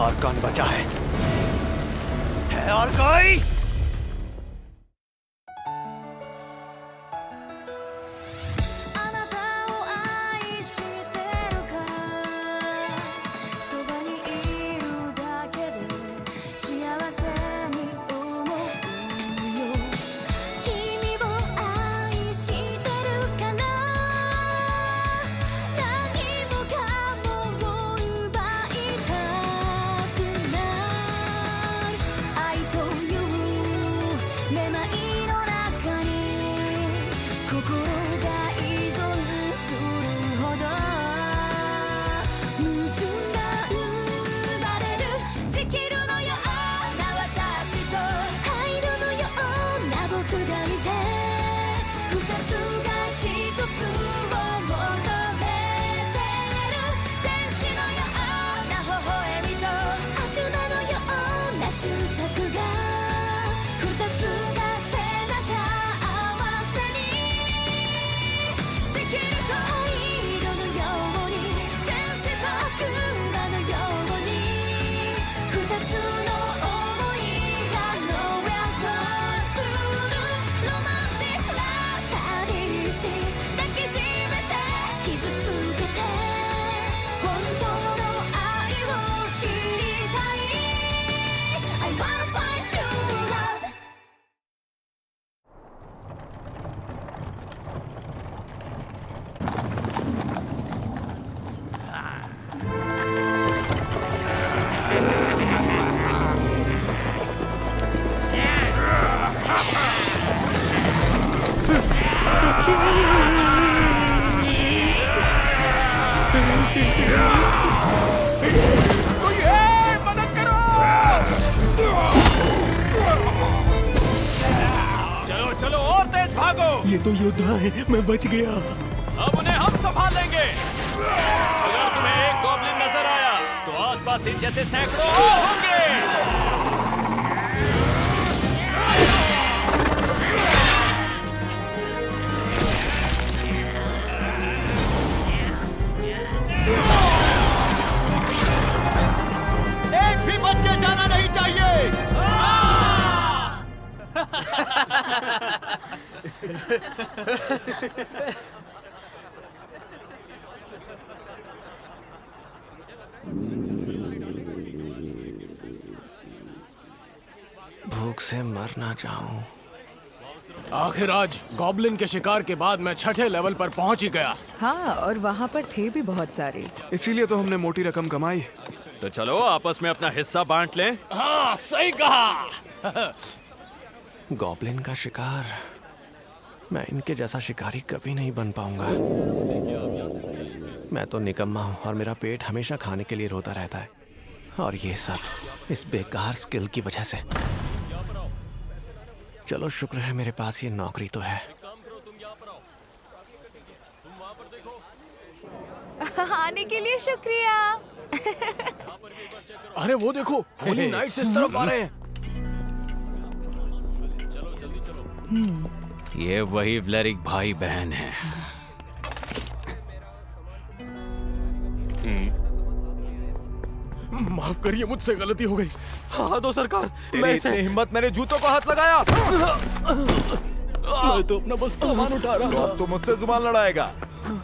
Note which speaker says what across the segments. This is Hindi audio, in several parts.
Speaker 1: और कौन बचा है और कोई?
Speaker 2: ये तो योद्धा है, मैं बच गया।
Speaker 3: अब उन्हें हम संभाल लेंगे। अगर तुम्हें एक गॉब्लिन नजर आया तो आसपास इन जैसे सैकड़ों और होंगे। एक भी बच के जाना नहीं चाहिए।
Speaker 1: भूख से मर ना जाऊं।
Speaker 4: आखिर आज गॉब्लिन के शिकार के बाद मैं छठे लेवल पर पहुंच ही गया।
Speaker 5: हाँ, और वहाँ पर थे भी बहुत सारे।
Speaker 2: इसीलिए तो हमने मोटी रकम कमाई।
Speaker 3: तो चलो आपस में अपना हिस्सा बांट लें।
Speaker 4: हाँ, सही कहा।
Speaker 1: गॉब्लिन का शिकार, मैं इनके जैसा शिकारी कभी नहीं बन पाऊंगा। मैं तो निकम्मा हूं और मेरा पेट हमेशा खाने के लिए रोता रहता है, और ये सब इस बेकार स्किल की वजह से। चलो शुक्र है मेरे पास ये नौकरी तो है।
Speaker 5: आने के लिए शुक्रिया।
Speaker 4: अरे वो देखो, होली नाइट्स इस तरफ आ रहे हैं।
Speaker 3: ये वही व्लेरिक भाई बहन है।
Speaker 4: माफ करिए, मुझसे गलती हो गई।
Speaker 1: हाँ तो सरकार, तेरी इतनी हिम्मत, मेरे जूतों को हाथ लगाया।
Speaker 4: मैं तो अपना बस सामान उठा रहा था।
Speaker 1: अब तो मुझसे जुबान लड़ाएगा।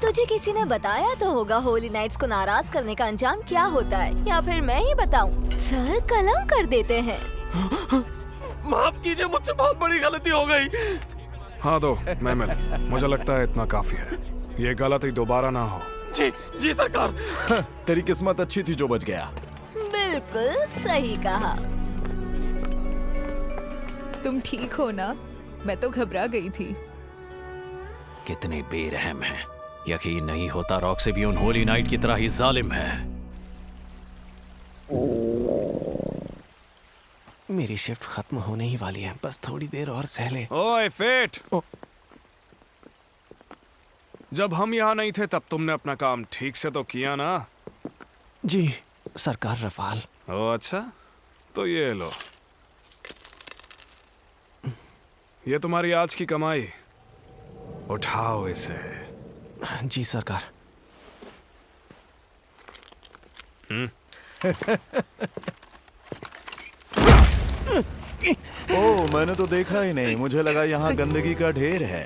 Speaker 6: तुझे किसी ने बताया तो होगा होली नाइट्स को नाराज करने का अंजाम क्या होता है, या फिर मैं ही बताऊं? सर कलम कर देते हैं।
Speaker 1: माफ कीजिए, मुझसे बहुत बड़ी गलती हो गई।
Speaker 2: हाँ दो, मैमल, मुझे लगता है इतना काफी है। ये गलती दोबारा ना हो।
Speaker 1: जी जी सरकार। तेरी किस्मत अच्छी थी जो बच गया।
Speaker 6: बिल्कुल सही कहा।
Speaker 5: तुम ठीक हो ना? मैं तो घबरा गई थी।
Speaker 3: कितने बेरहम हैं। यकीन नहीं होता रॉक्सी भी उन होली नाइट की तरह ही जालिम है।
Speaker 1: मेरी शिफ्ट खत्म होने ही वाली है, बस थोड़ी देर और सह ले।
Speaker 2: ओए फेट, जब हम यहाँ नहीं थे तब तुमने अपना काम ठीक से तो किया ना?
Speaker 1: जी सरकार रफाल।
Speaker 2: ओ अच्छा, तो ये लो, ये तुम्हारी आज की कमाई, उठाओ इसे।
Speaker 1: जी सरकार।
Speaker 7: ओह, मैंने तो देखा ही नहीं, मुझे लगा यहाँ गंदगी का ढेर है।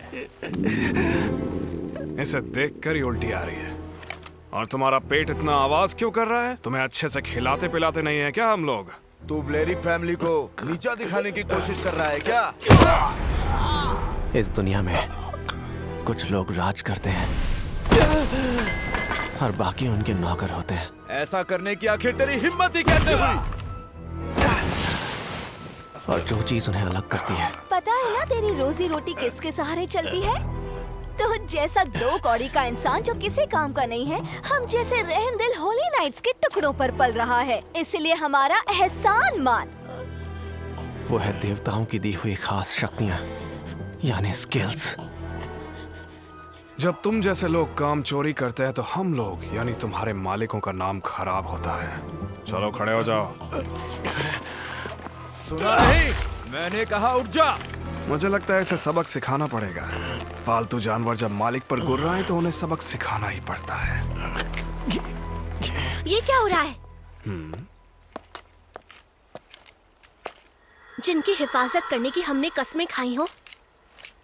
Speaker 2: इसे देखकर ही उल्टी आ रही है। और तुम्हारा पेट इतना आवाज क्यों कर रहा है? तुम्हें अच्छे से खिलाते पिलाते नहीं है क्या हम लोग?
Speaker 7: तू ब्लेरिक फैमिली को नीचा दिखाने की कोशिश कर रहा है क्या?
Speaker 1: इस दुनिया में कुछ लोग राज करते हैं और बाकी उनके नौकर होते हैं।
Speaker 7: ऐसा करने की आखिर तेरी हिम्मत ही कैसे हुई?
Speaker 1: और जो चीज उन्हें अलग करती है,
Speaker 6: पता है ना तेरी रोजी रोटी किसके सहारे चलती है? तो जैसा दो कौड़ी का इंसान जो किसी काम का नहीं है, हम जैसे रहमदिल होली नाइट्स के टुकड़ों पर पल रहा है। इसलिए हमारा एहसान मान।
Speaker 1: वो है देवताओं की दी हुई खास शक्तियां, यानी स्किल्स।
Speaker 2: जब तुम जैसे लोग काम चोरी करते हैं तो हम लोग यानी तुम्हारे मालिकों का नाम खराब होता है। चलो खड़े हो जाओ।
Speaker 7: सुना नहीं? मैंने कहा उठ जा।
Speaker 2: मुझे लगता है इसे सबक सिखाना पड़ेगा। पालतू जानवर जब मालिक पर गुर्राए तो उन्हें सबक सिखाना ही पड़ता है।
Speaker 8: ये क्या हो रहा है? जिनकी हिफाजत करने की हमने कस्में खाई हो,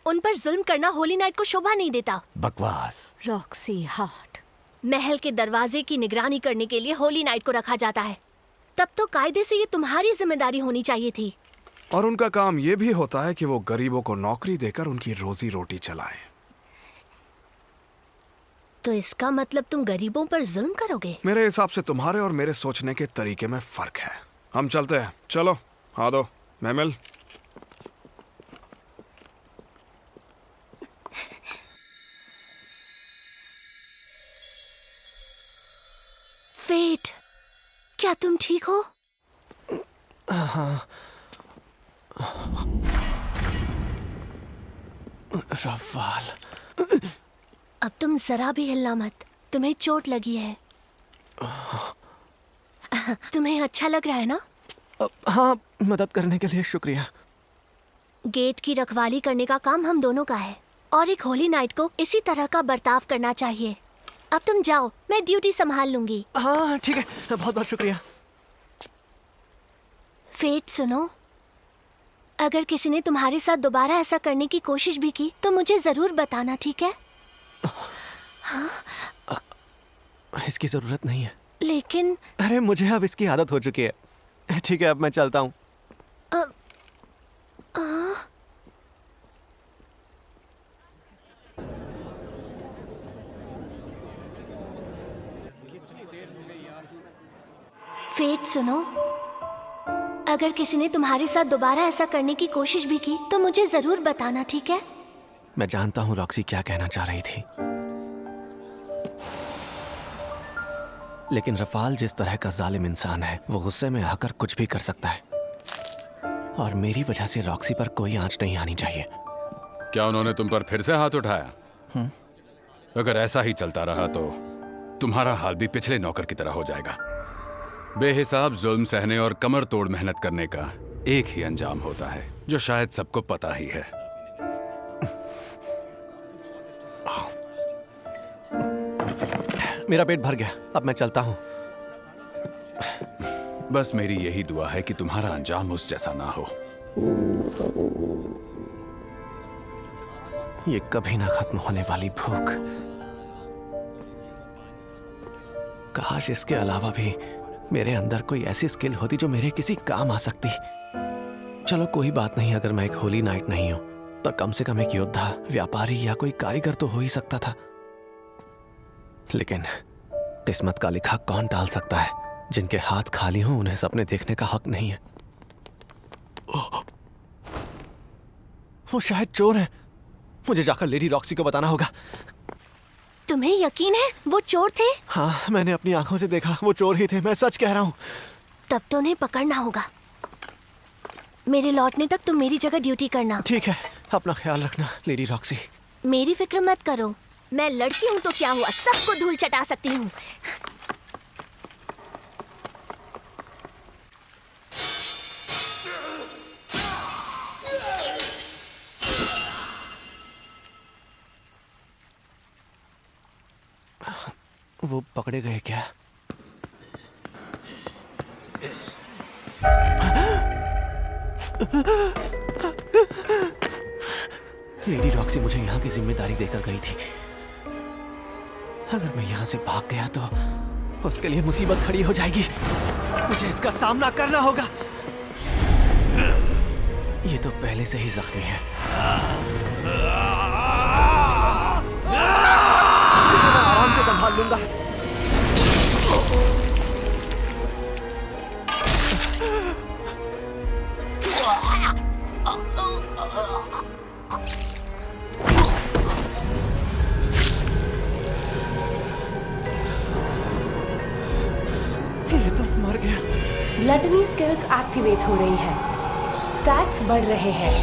Speaker 8: उन पर जुल्म करना होली नाइट को शोभा नहीं देता।
Speaker 7: बकवास।
Speaker 6: Roxy heart.
Speaker 8: महल के दरवाजे की निगरानी करने के लिए होली नाइट को रखा जाता है। तब तो कायदे से ये तुम्हारी जिम्मेदारी होनी चाहिए थी।
Speaker 2: और उनका काम ये भी होता है कि वो गरीबों को नौकरी देकर उनकी रोजी रोटी चलाएं।
Speaker 8: तो इसका मतलब तुम गरीबों पर जुल्म करोगे?
Speaker 2: मेरे हिसाब से तुम्हारे और मेरे सोचने के तरीके में फर्क है। हम चलते हैं। चलो आ दो मेमल।
Speaker 8: फेट, क्या तुम ठीक हो?
Speaker 1: हाँ। रफ़ाल,
Speaker 8: अब तुम जरा भी हिलना मत, तुम्हें चोट लगी है। तुम्हें अच्छा लग रहा है ना?
Speaker 1: हाँ, मदद करने के लिए शुक्रिया।
Speaker 8: गेट की रखवाली करने का काम हम दोनों का है और एक होली नाइट को इसी तरह का बर्ताव करना चाहिए। अब तुम जाओ, मैं ड्यूटी संभाल लूंगी।
Speaker 1: हाँ ठीक है, बहुत बहुत शुक्रिया।
Speaker 8: फेट सुनो, अगर किसी ने तुम्हारे साथ दोबारा ऐसा करने की कोशिश भी की तो मुझे जरूर बताना, ठीक है? हाँ?
Speaker 1: इसकी जरूरत नहीं है।
Speaker 8: लेकिन
Speaker 1: अरे मुझे अब इसकी आदत हो चुकी है। ठीक है, अब मैं चलता हूँ।
Speaker 8: फेट सुनो, अगर किसी ने तुम्हारे साथ दोबारा ऐसा करने की कोशिश भी की तो मुझे जरूर बताना, ठीक है?
Speaker 1: मैं जानता हूँ रॉक्सी क्या कहना चाह रही थी, लेकिन रफ़ाल जिस तरह का जालिम इंसान है वो गुस्से में आकर कुछ भी कर सकता है, और मेरी वजह से रॉक्सी पर कोई आंच नहीं आनी चाहिए।
Speaker 9: क्या उन्होंने तुम पर फिर से हाथ उठाया? अगर ऐसा ही चलता रहा तो तुम्हारा हाल भी पिछले नौकर की तरह हो जाएगा। बेहिसाब जुल्म सहने और कमर तोड़ मेहनत करने का एक ही अंजाम होता है, जो शायद सबको पता ही है।
Speaker 1: मेरा पेट भर गया, अब मैं चलता हूँ।
Speaker 9: बस मेरी यही दुआ है कि तुम्हारा अंजाम उस जैसा ना हो।
Speaker 1: ये कभी ना खत्म होने वाली भूख। काश इसके अलावा भी मेरे अंदर कोई ऐसी स्किल होती जो मेरे किसी काम आ सकती। चलो कोई बात नहीं, अगर मैं एक होली नाइट नहीं हूं तो कम से कम एक योद्धा, व्यापारी या कोई कारीगर तो हो ही सकता था। लेकिन किस्मत का लिखा कौन टाल सकता है? जिनके हाथ खाली हों उन्हें सपने देखने का हक नहीं है। वो शायद चोर है। मुझे जाकर लेडी रॉक्सी को बताना होगा।
Speaker 8: तुम्हें यकीन है वो चोर थे?
Speaker 1: हाँ, मैंने अपनी आंखों से देखा, वो चोर ही थे, मैं सच कह रहा हूँ।
Speaker 8: तब तो उन्हें पकड़ना होगा। मेरे लौटने तक तुम मेरी जगह ड्यूटी करना।
Speaker 1: ठीक है, अपना ख्याल रखना लेडी रॉक्सी।
Speaker 8: मेरी फिक्र मत करो, मैं लड़की हूँ तो क्या हुआ, सबको धूल चटा सकती हूँ।
Speaker 1: वो पकड़े गए क्या? लेडी रॉक्सी मुझे यहाँ की जिम्मेदारी देकर गई थी। अगर मैं यहाँ से भाग गया तो उसके लिए मुसीबत खड़ी हो जाएगी। मुझे इसका सामना करना होगा। ये तो पहले से ही जख्मी है। इसे मैं आराम से संभाल लूंगा। ये तो मर गया।
Speaker 10: ग्लटनी स्किल्स एक्टिवेट हो रही है। स्टैट्स बढ़ रहे हैं।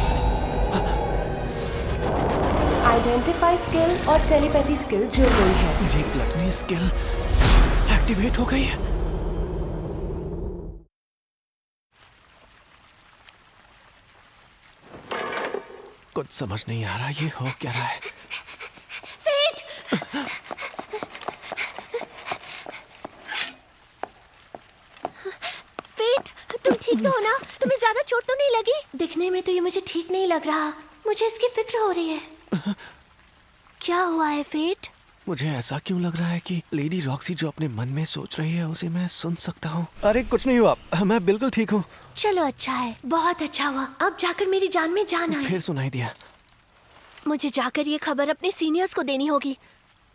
Speaker 10: आइडेंटिफाई स्किल और टेलीपैथी स्किल जुड़ गई है।
Speaker 1: मेरी ग्लटनी स्किल एक्टिवेट हो गई है। कुछ समझ नहीं आ रहा ये हो क्या रहा है।
Speaker 8: फेट, तुम ठीक तो हो ना? तुम्हें ज्यादा चोट तो नहीं लगी? दिखने में तो ये मुझे ठीक नहीं लग रहा। मुझे इसकी फिक्र हो रही है। क्या हुआ है फेट?
Speaker 1: मुझे ऐसा क्यों लग रहा है कि लेडी रॉक्सी जो अपने मन में सोच रही है उसे मैं सुन सकता हूँ। अरे कुछ नहीं हुआ, मैं बिल्कुल ठीक हूँ।
Speaker 8: चलो अच्छा है, बहुत अच्छा हुआ। अब जाकर मेरी जान में जान आई।
Speaker 1: फिर सुनाई दिया।
Speaker 8: मुझे जाकर ये खबर अपने सीनियर्स को देनी होगी।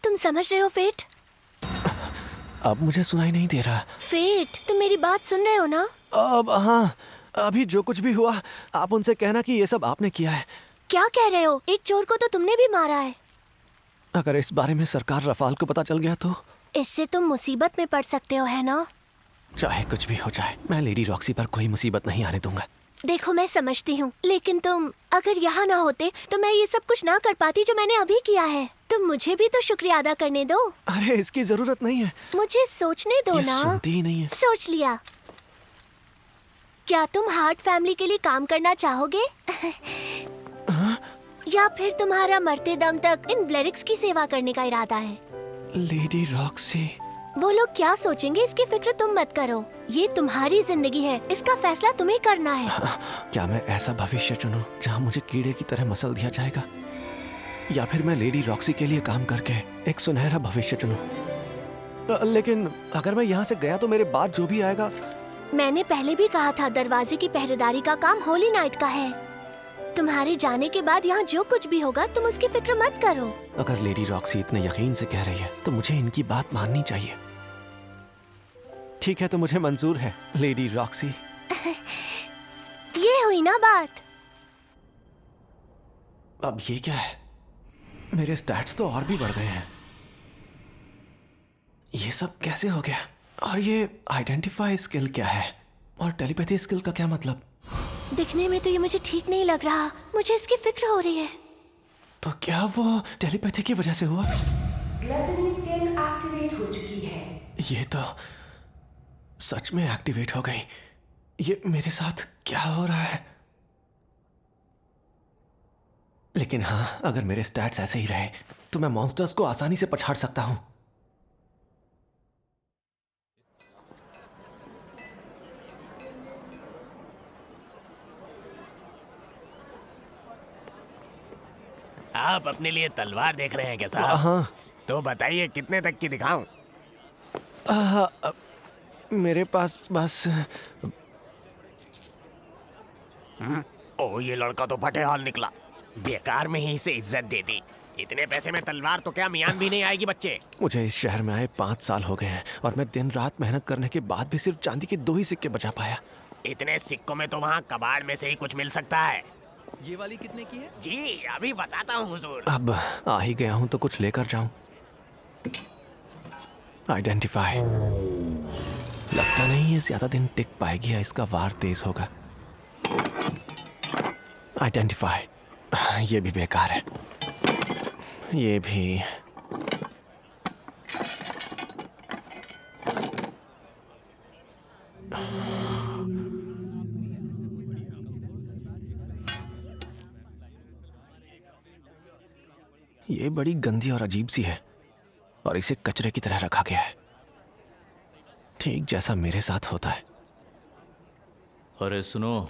Speaker 8: तुम समझ रहे हो फेट?
Speaker 1: अब मुझे सुनाई नहीं दे रहा।
Speaker 8: फेट, तुम मेरी बात सुन रहे हो ना?
Speaker 1: अब हाँ, अभी जो कुछ भी हुआ आप उनसे कहना कि ये सब आपने किया है।
Speaker 8: क्या कह रहे हो? एक चोर को तो तुमने भी मारा है।
Speaker 1: अगर इस बारे में सरकार रफाल को पता चल गया तो?
Speaker 8: इससे तुम मुसीबत में पड़ सकते हो, है ना?
Speaker 1: चाहे कुछ भी हो जाए, मैं लेडी रॉक्सी पर कोई मुसीबत नहीं आने दूंगा।
Speaker 8: देखो मैं समझती हूँ, लेकिन तुम अगर यहाँ ना होते तो मैं ये सब कुछ ना कर पाती जो मैंने अभी किया है। तुम मुझे भी तो शुक्रिया अदा करने दो।
Speaker 1: अरे इसकी जरूरत नहीं है।
Speaker 8: मुझे सोचने दो ना।
Speaker 1: सुनती ही नहीं है।
Speaker 8: सोच लिया। क्या तुम हार्ट फैमिली के लिए काम करना चाहोगे? या फिर तुम्हारा मरते दम तक इन ब्लेरिक्स की सेवा करने का इरादा है?
Speaker 1: लेडी रॉक्सी,
Speaker 8: वो लोग क्या सोचेंगे इसकी फिक्र तुम मत करो। ये तुम्हारी जिंदगी है, इसका फैसला तुम्हें करना है।
Speaker 1: क्या मैं ऐसा भविष्य चुनूं जहाँ मुझे कीड़े की तरह मसल दिया जाएगा, या फिर मैं लेडी रॉक्सी के लिए काम करके एक सुनहरा भविष्य चुनूं? लेकिन अगर मैं यहाँ से गया तो मेरे बाद जो भी आएगा।
Speaker 8: मैंने पहले भी कहा था, दरवाजे की पहरेदारी का काम होली नाइट का है। तुम्हारे जाने के बाद यहाँ जो कुछ भी होगा तुम उसकी फिक्र मत करो।
Speaker 1: अगर लेडी रॉक्सी इतने यकीन से कह रही है तो मुझे इनकी बात माननी चाहिए। ठीक है, तो मुझे मंजूर है लेडी रॉक्सी।
Speaker 8: ये हुई ना बात।
Speaker 1: अब ये क्या है? मेरे स्टैट्स तो और भी बढ़ गए हैं। ये सब कैसे हो गया? और ये आइडेंटिफाई स्किल क्या है? और टेलीपैथी स्किल का क्या मतलब?
Speaker 8: दिखने में तो ये मुझे ठीक नहीं लग रहा। मुझे इसकी फिक्र हो रही है।
Speaker 1: तो क्या वो टेलीपैथी की वजह से हुआ?
Speaker 10: ग्लटनी स्किल एक्टिवेट हो चुकी है।
Speaker 1: ये तो सच में एक्टिवेट हो गई। ये मेरे साथ क्या हो रहा है? लेकिन हाँ, अगर मेरे स्टैट्स ऐसे ही रहे तो मैं मॉन्स्टर्स को आसानी से पछाड़ सकता हूं।
Speaker 3: आप अपने लिए तलवार देख रहे हैं क्या साहब?
Speaker 1: हाँ।
Speaker 3: तो बताइए कितने तक की दिखाऊं?
Speaker 1: मेरे पास बस
Speaker 3: ओ, ये लड़का तो फटे हाल निकला। बेकार में ही इसे इज्जत दे दी। इतने पैसे में तलवार तो क्या मियान भी नहीं आएगी बच्चे।
Speaker 1: मुझे इस शहर में आए 5 साल हो गए हैं और मैं दिन रात मेहनत करने के बाद भी सिर्फ चांदी के 2 ही सिक्के बचा पाया।
Speaker 3: इतने सिक्कों में तो वहाँ कबाड़ में से ही कुछ मिल सकता है।
Speaker 11: ये वाली कितने की है?
Speaker 3: जी अभी बताता हूँ हुजूर।
Speaker 1: अब आ ही गया हूं तो कुछ लेकर जाऊं। आइडेंटिफाई। लगता नहीं है ज्यादा दिन टिक पाएगी या इसका वार तेज होगा। आइडेंटिफाई। ये भी बेकार है। ये भी। ये बड़ी गंदी और अजीब सी है और इसे कचरे की तरह रखा गया है, ठीक जैसा मेरे साथ होता है।
Speaker 12: अरे सुनो,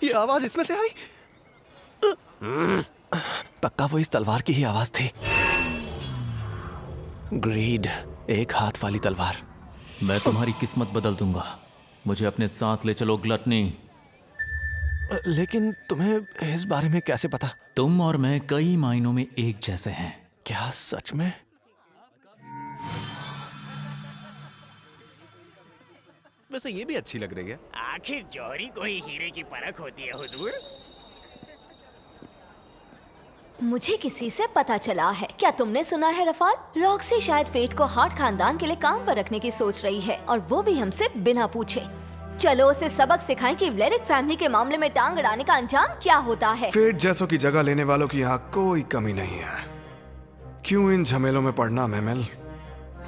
Speaker 1: ये आवाज इसमें से आई। पक्का वो इस तलवार की ही आवाज थी। ग्रीड, एक हाथ वाली तलवार।
Speaker 12: मैं तुम्हारी किस्मत बदल दूंगा। मुझे अपने साथ ले चलो ग्लटनी।
Speaker 1: लेकिन तुम्हें इस बारे में कैसे पता?
Speaker 12: तुम और मैं कई मायनों में एक जैसे हैं।
Speaker 1: क्या सच में?
Speaker 11: वैसे ये भी अच्छी लग रही है।
Speaker 3: आखिर जौहरी को ही हीरे की परख होती है हुजूर।
Speaker 6: मुझे किसी से पता चला है। क्या तुमने सुना है रफाल? रॉक्सी शायद फेट को हार्ट खानदान के लिए काम पर रखने की सोच रही है, और वो भी हमसे बिना पूछे। चलो उसे सबक सिखाएं कि व्लेरिक फैमिली के मामले में टांग अड़ाने का अंजाम क्या होता है।
Speaker 2: फेट जैसों की जगह लेने वालों की यहाँ कोई कमी नहीं है। क्यों इन झमेलों में पड़ना मेमेल?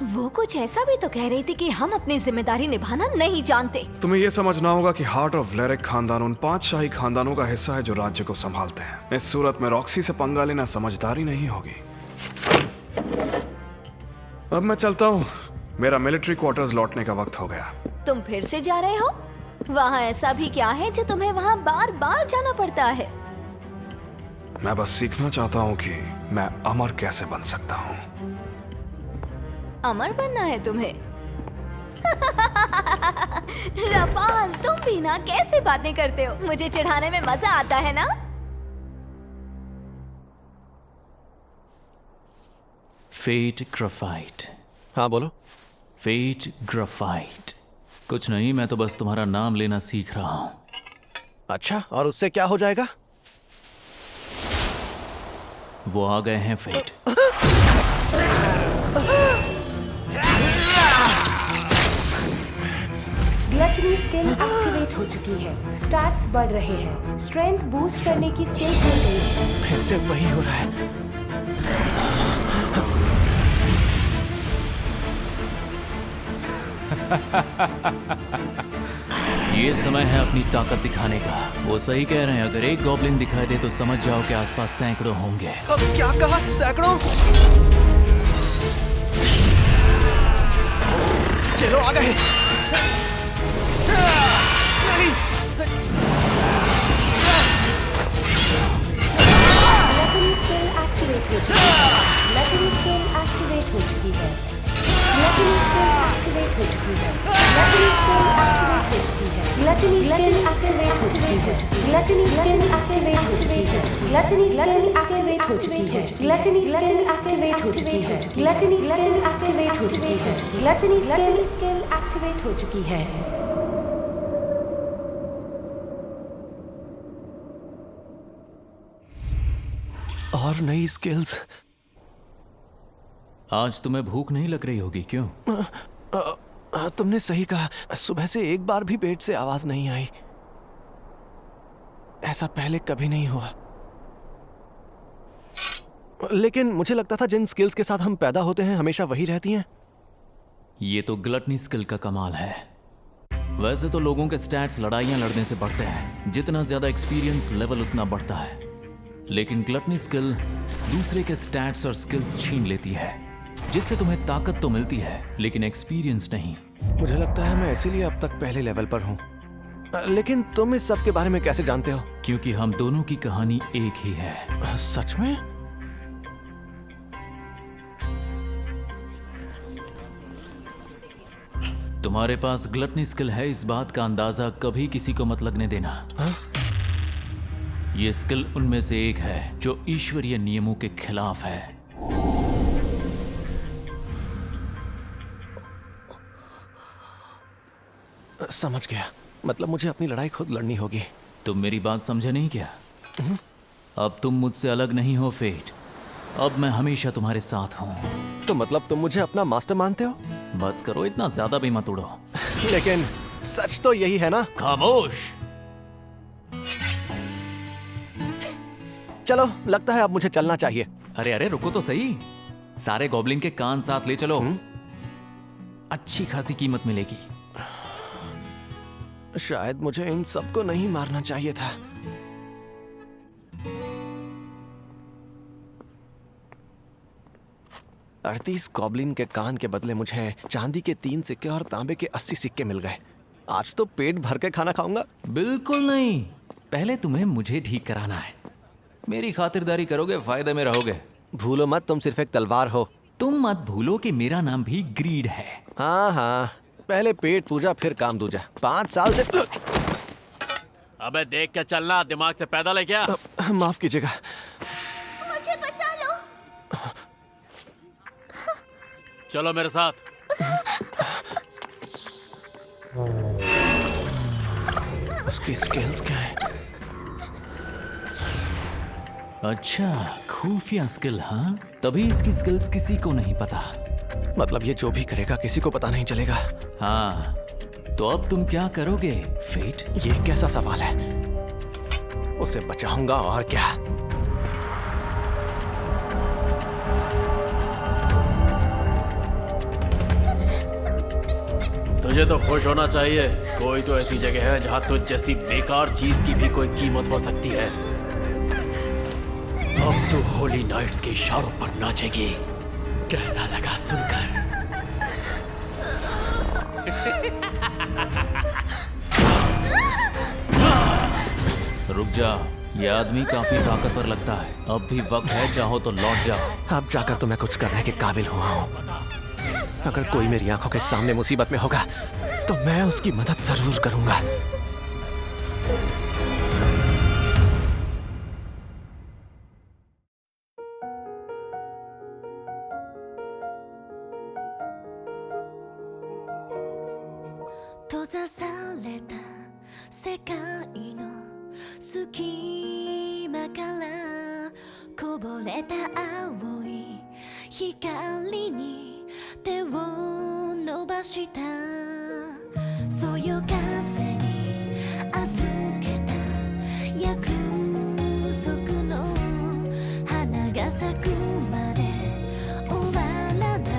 Speaker 6: वो कुछ ऐसा भी तो कह रही थी कि हम अपनी जिम्मेदारी निभाना नहीं जानते।
Speaker 2: तुम्हें ये समझना होगा कि हार्ट ऑफ व्लेरिक खानदान उन 5 शाही खानदानों का हिस्सा है जो राज्य को संभालते हैं। इस सूरत में रॉक्सी से पंगा लेना समझदारी नहीं होगी। अब मैं चलता हूँ। मेरा मिलिट्री क्वार्टर्स लौटने का वक्त हो गया।
Speaker 6: तुम फिर से जा रहे हो? वहाँ ऐसा भी क्या है जो तुम्हें वहाँ बार बार जाना पड़ता है?
Speaker 2: मैं बस सीखना चाहता हूँ कि मैं अमर कैसे बन सकता हूँ।
Speaker 6: अमर बनना है तुम्हें? रफाल, तुम भी ना कैसे बातें करते हो। मुझे चिढ़ाने में मजा आता है ना?
Speaker 12: फेट ग्राफाइट।
Speaker 1: हाँ बोलो।
Speaker 12: फेट ग्राफाइट। कुछ नहीं, मैं तो बस तुम्हारा नाम लेना सीख रहा हूं।
Speaker 1: अच्छा, और उससे क्या हो जाएगा?
Speaker 12: वो आ गए हैं फेट।
Speaker 10: ग्लटनी स्किल एक्टिवेट हो चुकी है। स्टैट्स बढ़ रहे हैं। स्ट्रेंथ बूस्ट करने की स्किल खुल गई है।
Speaker 1: फिर से वही हो रहा है।
Speaker 12: ये समय है अपनी ताकत दिखाने का। वो सही कह रहे हैं, अगर एक गॉब्लिन दिखाई दे तो समझ जाओ कि आसपास सैकड़ों होंगे।
Speaker 1: अब क्या कहा? सैकड़ों? चलो आ गए।
Speaker 10: ग्लटनी स्किल एक्टिवेट हो चुकी है। ग्लटनी स्किल एक्टिवेट हो चुकी है। ग्लटनी स्किल एक्टिवेट हो चुकी है। ग्लटनी स्किल एक्टिवेट हो चुकी है। ग्लटनी स्किल एक्टिवेट हो चुकी है। ग्लटनी स्किल एक्टिवेट हो चुकी है। ग्लटनी स्किल एक्टिवेट हो चुकी है। ग्लटनी स्किल एक्टिवेट हो चुकी है।
Speaker 1: और नई स्किल्स।
Speaker 12: आज तुम्हें भूख नहीं लग रही होगी, क्यों?
Speaker 1: तुमने सही कहा। सुबह से एक बार भी पेट से आवाज नहीं आई। ऐसा पहले कभी नहीं हुआ। लेकिन मुझे लगता था जिन स्किल्स के साथ हम पैदा होते हैं हमेशा वही रहती हैं।
Speaker 12: ये तो ग्लटनी स्किल का कमाल है। वैसे तो लोगों के स्टैट्स लड़ाइयां लड़ने से बढ़ते हैं। जितना ज्यादा एक्सपीरियंस लेवल उतना बढ़ता है। लेकिन ग्लटनी स्किल दूसरे के स्टैट्स और स्किल्स छीन लेती है, जिससे तुम्हें ताकत तो मिलती है लेकिन एक्सपीरियंस नहीं।
Speaker 1: मुझे लगता है मैं इसीलिए अब तक पहले लेवल पर हूं। लेकिन तुम इस सब के बारे में कैसे जानते हो?
Speaker 12: क्योंकि हम दोनों की कहानी एक ही है।
Speaker 1: सच में?
Speaker 12: तुम्हारे पास ग्लटनी स्किल है, इस बात का अंदाजा कभी किसी को मत लगने देना। ये स्किल उनमें से एक है जो ईश्वरीय नियमों के खिलाफ है।
Speaker 1: समझ गया। मतलब मुझे अपनी लड़ाई खुद लड़नी होगी।
Speaker 12: तुम मेरी बात समझे नहीं क्या? अब तुम मुझसे अलग नहीं हो फेट। अब मैं हमेशा तुम्हारे साथ हूं।
Speaker 1: तो मतलब तुम मुझे अपना मास्टर मानते हो?
Speaker 12: बस करो, इतना ज्यादा भी मत उड़ो।
Speaker 1: लेकिन सच तो यही है ना?
Speaker 12: खामोश।
Speaker 1: चलो, लगता है अब मुझे चलना चाहिए।
Speaker 12: अरे अरे रुको तो सही। सारे गॉब्लिन के कान साथ ले चलो। अच्छी खासी कीमत मिलेगी।
Speaker 1: शायद मुझे इन सबको नहीं मारना चाहिए था। अड़तीस गॉब्लिन के कान के बदले मुझे चांदी के 3 सिक्के और तांबे के 80 सिक्के मिल गए। आज तो पेट भर के खाना खाऊंगा।
Speaker 12: बिल्कुल नहीं, पहले तुम्हें मुझे ठीक कराना है। मेरी खातिरदारी करोगे, फायदे में रहोगे।
Speaker 1: भूलो मत, तुम सिर्फ एक तलवार हो।
Speaker 12: तुम मत भूलो कि मेरा नाम भी ग्रीड है।
Speaker 1: हाँ हाँ, पहले पेट पूजा फिर काम दूजा। 5 साल से।
Speaker 11: अबे देख के चलना, दिमाग से पैदल है क्या?
Speaker 1: माफ कीजिएगा।
Speaker 8: मुझे बचा लो।
Speaker 11: चलो मेरे साथ।
Speaker 1: उसकी स्किल्स क्या है?
Speaker 12: अच्छा, खुफिया स्किल, हाँ? तभी इसकी स्किल्स किसी को नहीं पता।
Speaker 1: मतलब ये जो भी करेगा किसी को पता नहीं चलेगा।
Speaker 12: हाँ, तो अब तुम क्या करोगे फेट?
Speaker 1: ये कैसा सवाल है? उसे बचाऊंगा और क्या।
Speaker 11: तुझे तो खुश होना चाहिए। कोई तो ऐसी जगह है जहाँ तुझ जैसी बेकार चीज की भी कोई कीमत हो सकती है। अब तू होली नाइट्स के इशारों पर नाचेगी। कैसा लगा सुनकर?
Speaker 12: रुक जा, ये आदमी काफी ताकतवर लगता है। अब भी वक्त है, चाहो तो लौट जाओ।
Speaker 1: अब जाकर तो मैं कुछ करने के काबिल हुआ हूँ। अगर कोई मेरी आंखों के सामने मुसीबत में होगा तो मैं उसकी मदद जरूर करूंगा।
Speaker 13: 閉ざされた世界の隙間からこぼれた青い光に手を伸ばしたそよ風に預けた約束の花が咲くまで終わらな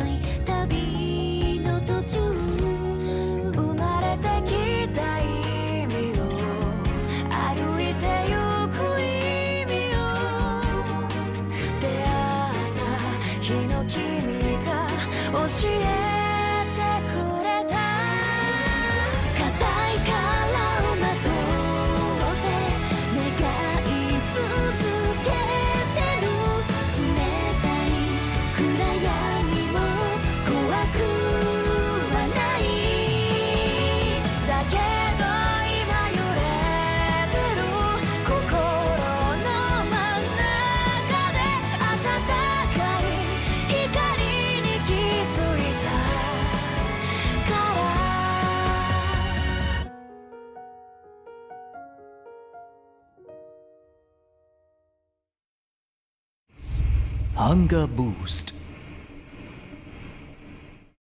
Speaker 13: い旅の途中教えてくれた硬い殻をまとって願い続けてる冷たい暗闇も怖くはないだけど今揺れてる心の真ん中で温かい光
Speaker 12: Hunger Boost